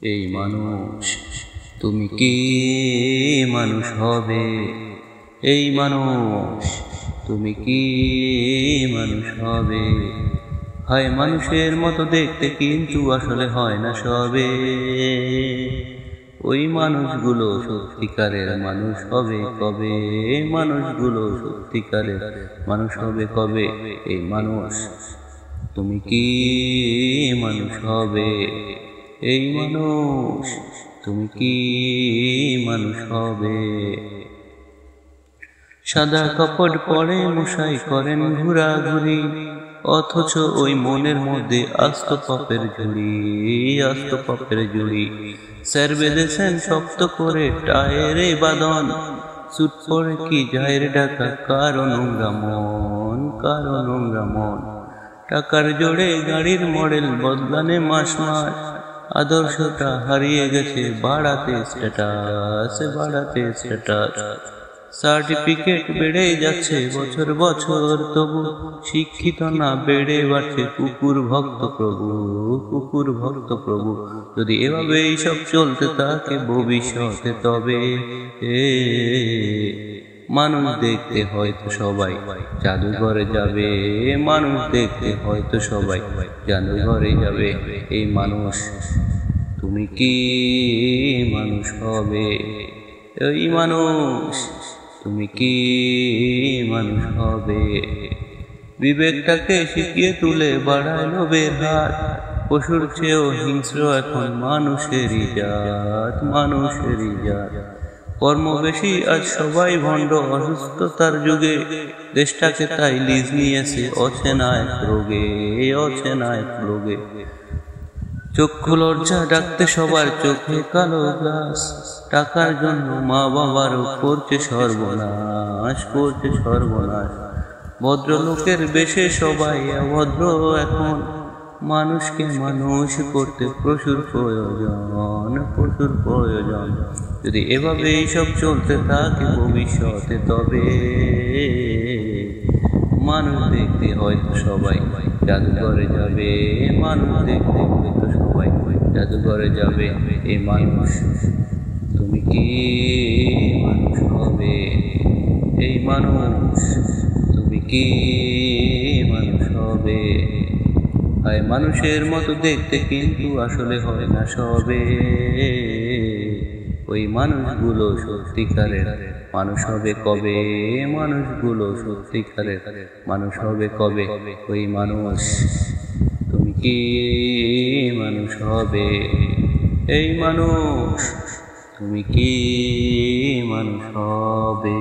এই মানুষ তুমি কি মানুষ হবে? এই মানুষ তুমি কি মানুষ হবে? হয় মানুষের মতো দেখতে কিন্তু আসলে হয় না সবে। ওই মানুষগুলো সত্যিকারের মানুষ হবে কবে? মানুষগুলো সত্যিকারের মানুষ হবে কবে? এই মানুষ তুমি কি মানুষ হবে? এই মানুষ তুমি কি মানুষ হবে? সাদা কাপড় পরে মশাই করেন ঘোরাঘুরি, অথচ ওই মনের মধ্যে আস্ত পাপের ঝুড়ি, আস্ত পাপের ঝুড়ি। স্যার বেঁধেছেন শক্ত করে টায়ারে বাঁধন, সুট পরে কি যায় রে ঢাকা কারো নোংরা মন, কারো নোংরা মন। টাকার জোরে গাড়ির মডেল বদলানে মাস মাস, আদর্শটা হারিয়ে গেছে বাড়াতে স্ট্যাটাস, বাড়াতে স্ট্যাটাস। সার্টিফিকেট বেড়ে যাচ্ছে বছর বছর, তবু শিক্ষিত না বেড়ে বাড়ছে কুকুর ভক্ত প্রভু, কুকুর ভক্ত প্রভু। যদি এভাবে সব চলতে থাকে ভবিষ্যতে, তবে মানুষ দেখতে হয়তো সবাই জাদুঘরে যাবে, মানুষ দেখতে হয়তো সবাই জাদুঘরে যাবে। এই মানুষ তুমি কি মানুষ হবে? এই মানুষ তুমি কি মানুষ হবে? বিবেকটাকে শিখিয়ে তুলে বাড়ায় লোভের হাত, পশুর চেয়েও হিংস্র এখন মানুষেরই জাত, মানুষেরই জাত। কর্ম বেশি আজ সবাই ভণ্ড, অসুস্থতার যুগে দেশটাকে তাই লিজ নিয়েছে অচেনা এক রোগে, অচেনা এক রোগে। চক্ষু লজ্জা ডাকতে সবার চোখে কালো গ্লাস, টাকার জন্য মা বাবারও করছে সর্বনাশ, করছে সর্বনাশ। ভদ্রলোকের বেশে সবাই অভদ্র এখন, মানুষকে মানুষ করতে প্রচুর প্রয়োজন, প্রচুর প্রয়োজন। যদি এভাবে এইসব চলতে থাকে ভবিষ্যতে, তবে মানুষ দেখতে হয়তো সবাই জাদুঘরে যাবে, মানুষ দেখতে হয়তো সবাই জাদুঘরে যাবে। এই মানুষ তুমি কি মানুষ হবে? এই মানুষ তুমি কি মানুষ হবে? হয় মানুষের মতো দেখতে কিন্তু আসলে হয় না সবে। ওই মানুষগুলো সত্যিকারের মানুষ হবে কবে? মানুষগুলো সত্যিকারের মানুষ হবে কবে? ওই মানুষ তুমি কি মানুষ হবে? এই মানুষ তুমি কি মানুষ হবে?